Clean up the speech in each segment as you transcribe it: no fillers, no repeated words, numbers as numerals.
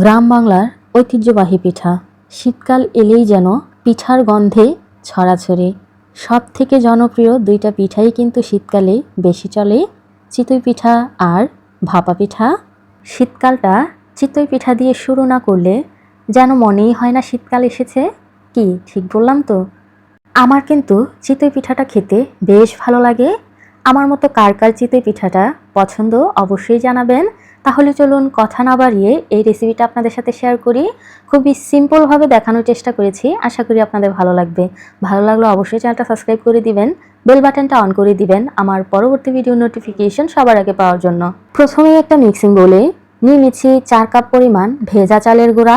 গ্রাম বাংলার ঐতিহ্যবাহী পিঠা। শীতকাল এলেই যেন পিঠার গন্ধে ছড়াছড়ি। সব থেকে জনপ্রিয় দুইটা পিঠাই কিন্তু শীতকালে বেশি চলে, চিতই পিঠা আর ভাপা পিঠা। শীতকালটা চিতই পিঠা দিয়ে শুরু না করলে যেন মনেই হয় না শীতকাল এসেছে। কি ঠিক বললাম তো? আমার কিন্তু চিতই পিঠাটা খেতে বেশ ভালো লাগে। আমার মতো কার কার চিতই পিঠাটা পছন্দ অবশ্যই জানাবেন। তাহলে চলুন কথা না বাড়িয়ে এই রেসিপিটা আপনাদের সাথে শেয়ার করি। খুবই সিম্পলভাবে দেখানোর চেষ্টা করেছি, আশা করি আপনাদের ভালো লাগবে। ভালো লাগলে অবশ্যই চ্যানেলটা সাবস্ক্রাইব করে দিবেন, বেল বাটনটা অন করে দিবেন আমার পরবর্তী ভিডিও নোটিফিকেশন সবার আগে পাওয়ার জন্য। প্রথমেই একটা মিক্সিং বোলে নিয়ে নিচ্ছি 4 কাপ পরিমাণ ভেজা চালের গুঁড়া।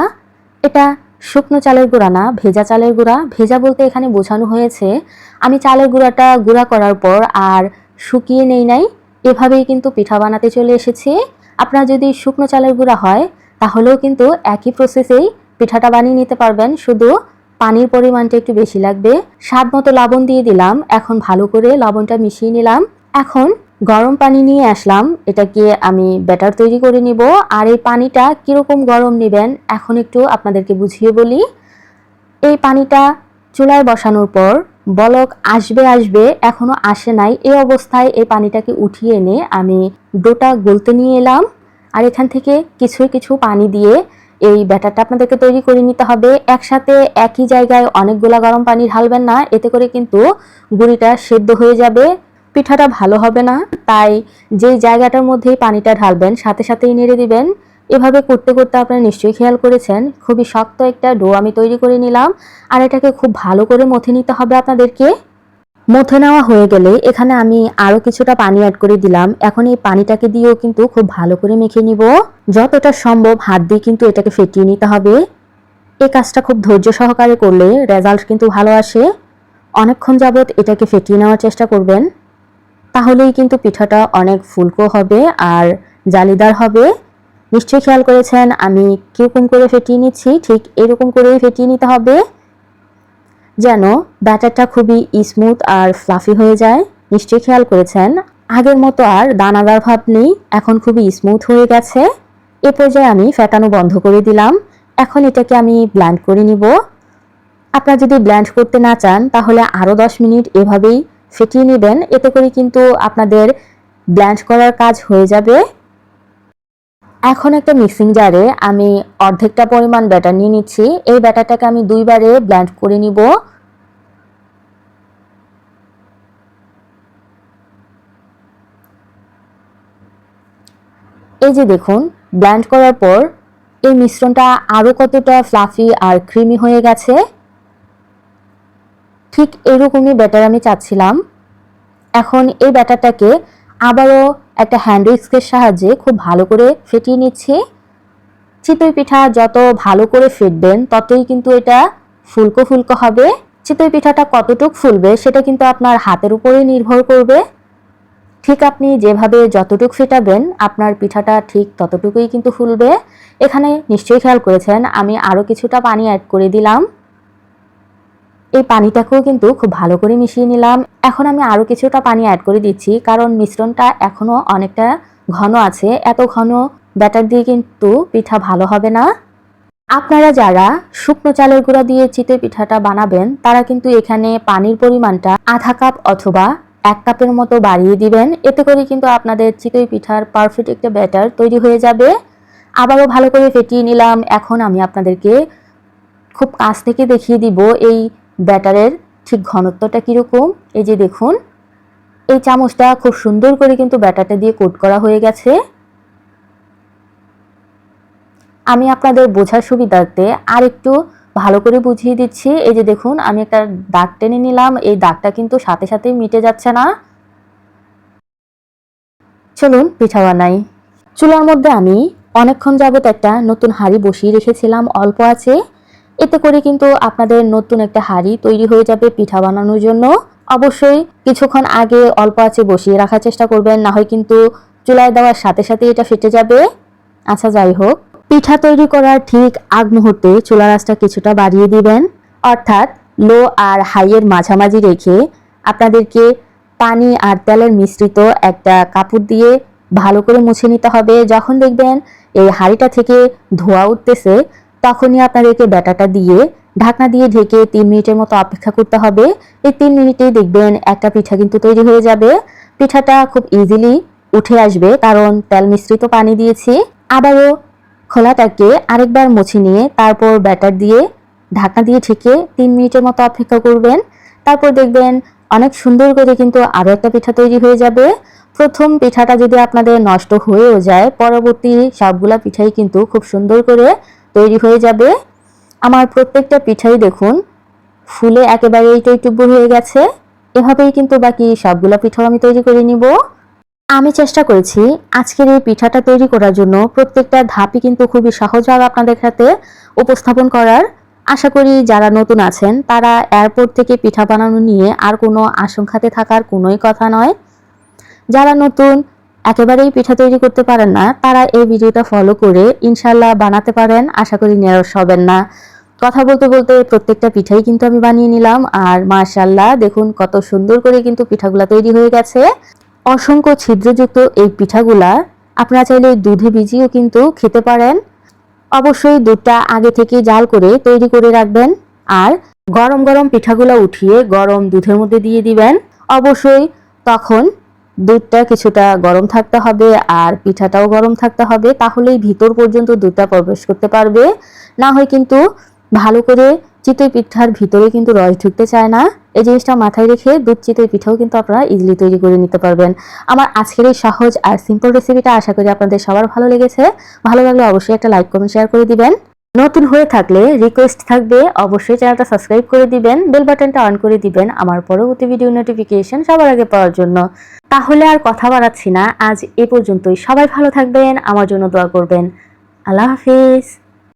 এটা শুকনো চালের গুঁড়া না, ভেজা চালের গুঁড়া। ভেজা বলতে এখানে বোঝানো হয়েছে আমি চালের গুঁড়াটা গুঁড়া করার পর আর শুকিয়ে নেই নাই, এভাবেই কিন্তু পিঠা বানাতে চলে এসেছি। আপনার যদি শুকনো চালের গুঁড়া হয় তাহলেও কিন্তু একই প্রসেসেই পিঠাটা বানিয়ে নিতে পারবেন, শুধু পানির পরিমাণটা একটু বেশি লাগবে। স্বাদ মতো লবণ দিয়ে দিলাম। এখন ভালো করে লবণটা মিশিয়ে নিলাম। এখন গরম পানি নিয়ে আসলাম, এটাকে আমি ব্যাটার তৈরি করে নিব। আর এই পানিটা কীরকম গরম নেবেন এখন একটু আপনাদেরকে বুঝিয়ে বলি। এই পানিটা চুলায় বসানোর পর বলক আসবে, এখনো আসে নাই, এই অবস্থায় এই পানিটাকে উঠিয়ে এনে আমি ডোটা গলতে নিয়ে এলাম। আর এখান থেকে কিছু পানি দিয়ে এই ব্যাটারটা আপনাদেরকে তৈরি করে নিতে হবে। একসাথে একই জায়গায় অনেকগুলা গরম পানি ঢালবেন না, এতে করে কিন্তু গুঁড়িটা সেদ্ধ হয়ে যাবে, পিঠাটা ভালো হবে না। তাই যেই জায়গাটার মধ্যেই পানিটা ঢালবেন সাথে সাথেই নেড়ে দিবেন। এভাবে করতে করতে আপনারা নিশ্চয়ই খেয়াল করেছেন খুবই শক্ত একটা ডো আমি তৈরি করে নিলাম। আর এটাকে খুব ভালো করে মথে নিতে হবে আপনাদেরকে। মথে নেওয়া হয়ে গেলে এখানে আমি আরও কিছুটা পানি অ্যাড করে দিলাম। এখন এই পানিটাকে দিয়েও কিন্তু খুব ভালো করে মেখে নিব। যতটা সম্ভব হাত দিয়ে কিন্তু এটাকে ফেটিয়ে নিতে হবে। এই কাজটা খুব ধৈর্য সহকারে করলে রেজাল্ট কিন্তু ভালো আসে। অনেকক্ষণ যাবত এটাকে ফেটিয়ে নেওয়ার চেষ্টা করবেন, তাহলেই কিন্তু পিঠাটা অনেক ফুলকো হবে আর জালিদার হবে। নিশ্চয়ই খেয়াল করেছেন আমি কীরকম করে ফেটিয়ে নিচ্ছি, ঠিক এরকম করেই ফেটিয়ে নিতে হবে যেন ব্যাটারটা খুবই স্মুথ আর ফ্লাফি হয়ে যায়। নিশ্চয়ই খেয়াল করেছেন আগের মতো আর দানাদার ভাব নেই, এখন খুবই স্মুথ হয়ে গেছে। এ পর্যায়ে আমি ফেটানো বন্ধ করে দিলাম। এখন এটাকে আমি ব্লেন্ড করে নিব। আপনারা যদি ব্লেন্ড করতে না চান তাহলে আরও 10 মিনিট এভাবেই ফেটিয়ে নেবেন, এতে করে কিন্তু আপনাদের ব্লেন্ড করার কাজ হয়ে যাবে। এখন একটা মিক্সিং জারে আমি অর্ধেকটা পরিমাণ ব্যাটার নিয়ে নিচ্ছি। এই ব্যাটারটাকে আমি দুইবারে ব্লেন্ড করে নিব। এই যে দেখুন, ব্লেন্ড করার পর এই মিশ্রণটা আরও কতটা ফ্লাফি আর ক্রিমি হয়ে গেছে। ঠিক এরকমই ব্যাটার আমি চাচ্ছিলাম। এখন এই ব্যাটারটাকে আবারও একটা হ্যান্ড উইস্কের সাহায্যে খুব ভালো করে ফেটিয়ে নিচ্ছি। চিতই পিঠা যত ভালো করে ফেটবেন ততই কিন্তু এটা ফুলকো ফুলকো হবে। চিতই পিঠাটা কতটুক ফুলবে সেটা কিন্তু আপনার হাতের উপরেই নির্ভর করবে। ঠিক আপনি যেভাবে যতটুক ফেটাবেন আপনার পিঠাটা ঠিক ততটুকুই কিন্তু ফুলবে। এখানে নিশ্চয়ই খেয়াল করেছেন আমি আরও কিছুটা পানি অ্যাড করে দিলাম। এই পানিটাকেও কিন্তু খুব ভালো করে মিশিয়ে নিলাম। এখন আমি আরও কিছুটা পানি অ্যাড করে দিচ্ছি, কারণ মিশ্রণটা এখনও অনেকটা ঘন আছে। এত ঘন ব্যাটার দিয়ে কিন্তু পিঠা ভালো হবে না। আপনারা যারা শুকনো চালের গুঁড়া দিয়ে চিতই পিঠাটা বানাবেন তারা কিন্তু এখানে পানির পরিমাণটা আধা কাপ অথবা 1 কাপের মতো বাড়িয়ে দিবেন, এতে করে কিন্তু আপনাদের চিতই পিঠার পারফেক্ট একটা ব্যাটার তৈরি হয়ে যাবে। আবারও ভালো করে ফেটিয়ে নিলাম। এখন আমি আপনাদেরকে খুব কাছ থেকে দেখিয়ে দিব এই ব্যাটারের ঠিক ঘনত্বটা কীরকম। এই যে দেখুন, এই চামচটা খুব সুন্দর করে কিন্তু ব্যাটারটা দিয়ে কোট করা হয়ে গেছে। আমি আপনাদের বোঝার সুবিধার্থে আর একটু ভালো করে বুঝিয়ে দিচ্ছি। এই যে দেখুন, আমি একটা দাগ টেনে নিলাম, এই দাগটা কিন্তু সাথে সাথেই মিটে যাচ্ছে না। চলুন পিঠা বানাই। চুলার মধ্যে আমি অনেকক্ষণ যাবত একটা নতুন হাঁড়ি বসিয়ে রেখেছিলাম অল্প আছে, এতে করে কিন্তু আপনাদের নতুন একটা হাঁড়ি তৈরি হয়ে যাবে পিঠা বানানোর জন্য। অবশ্যই কিছুক্ষণ আগে অল্প আছে বসিয়ে রাখার চেষ্টা করবেন, না হয় কিন্তু চুলায় দেওয়ার সাথে সাথে এটা ফেটে যাবে। আচ্ছা যাই হোক, পিঠা তৈরি করার ঠিক আগ মুহূর্তে চুলার আঁচটা কিছুটা বাড়িয়ে দিবেন, অর্থাৎ লো আর হাইয়ের মাঝামাঝি রেখে আপনাদেরকে পানি আর তেলের মিশ্রিত একটা কাপড় দিয়ে ভালো করে মুছে নিতে হবে। যখন দেখবেন এই হাঁড়িটা থেকে ধোঁয়া উঠতেছে, তখনই আপনাদেরকে ব্যাটাটা দিয়ে ঢাকনা দিয়ে ঢেকে 3 মিনিটের মতো অপেক্ষা করতে হবে। এই 3 মিনিটেই দেখবেন একটা পিঠা কিন্তু তৈরি হয়ে যাবে। পিঠাটা খুব ইজিলি উঠে আসবে, কারণ তেল মিশ্রিত পানি দিয়েছি। আবারও খোলাটাকে আরেকবার মুছে নিয়ে তারপর ব্যাটার দিয়ে ঢাকনা দিয়ে ঢেকে 3 মিনিটের মতো অপেক্ষা করবেন। তারপর দেখবেন অনেক সুন্দর করে কিন্তু আরও একটা পিঠা তৈরি হয়ে যাবে। প্রথম পিঠাটা যদি আপনাদের নষ্ট হয়েও যায়, পরবর্তী সবগুলা পিঠাই কিন্তু খুব সুন্দর করে তৈরি হয়ে যাবে। আমার প্রত্যেকটা পিঠাই দেখুন ফুলে একেবারেই টইটুম্বুর হয়ে গেছে। এভাবেই কিন্তু বাকি সবগুলা পিঠাও আমি তৈরি করে নিব। আমি চেষ্টা করেছি আজকের এই পিঠাটা তৈরি করার জন্য প্রত্যেকটা ধাপই কিন্তু খুবই সহজভাবে আপনাদের সাথে উপস্থাপন করার। আশা করি যারা নতুন আছেন তারা এয়ারপোর্ট থেকে পিঠা বানানো নিয়ে আর কোনো আশঙ্কাতে থাকার কোনোই কথা নয়। যারা নতুন একেবারেই পিঠা তৈরি করতে পারেন না, তারা এই ভিডিওটা ফলো করে ইনশাল্লাহ বানাতে পারেন। আশা করি নিরাশ হবেন না। কথা বলতে বলতে প্রত্যেকটা পিঠাই কিন্তু আমি বানিয়ে নিলাম, আর মাশাআল্লাহ দেখুন কত সুন্দর করে কিন্তু পিঠাগুলা তৈরি হয়ে গেছে। অসংখ্য ছিদ্রযুক্ত এই পিঠাগুলা আপনারা চাইলে দুধে ভিজিয়েও কিন্তু খেতে পারেন। অবশ্যই দুধটা আগে থেকে জাল করে তৈরি করে রাখবেন, আর গরম গরম পিঠাগুলো উঠিয়ে গরম দুধের মধ্যে দিয়ে দিবেন। অবশ্যই তখন দুধটা কিছুটা গরম থাকতে হবে আর পিঠাটাও গরম থাকতে হবে, তাহলেই ভিতর পর্যন্ত দুধটা প্রবেশ করতে পারবে। না হয় কিন্তু ভালো করে চিতই পিঠার ভিতরে কিন্তু রস ঢুকতে চায় না। এই জিনিসটা মাথায় রেখে দুধ চিতই পিঠাও কিন্তু আপনারা ইজিলি তৈরি করে নিতে পারবেন। আমার আজকের এই সহজ আর সিম্পল রেসিপিটা আশা করি আপনাদের সবার ভালো লেগেছে। ভালো লাগলে অবশ্যই একটা লাইক কমেন্ট শেয়ার করে দিবেন। নতুন হয়ে থাকলে রিকোয়েস্ট থাকবে অবশ্যই চ্যানেলটা সাবস্ক্রাইব করে দিবেন, বেল বাটনটা অন করে দিবেন আমার পরবর্তী ভিডিও নোটিফিকেশন সবার আগে পাওয়ার জন্য। তাহলে আর কথা বাড়াচ্ছি না, আজ এ পর্যন্তই। সবাই ভালো থাকবেন, আমার জন্য দোয়া করবেন। আল্লাহ হাফিজ।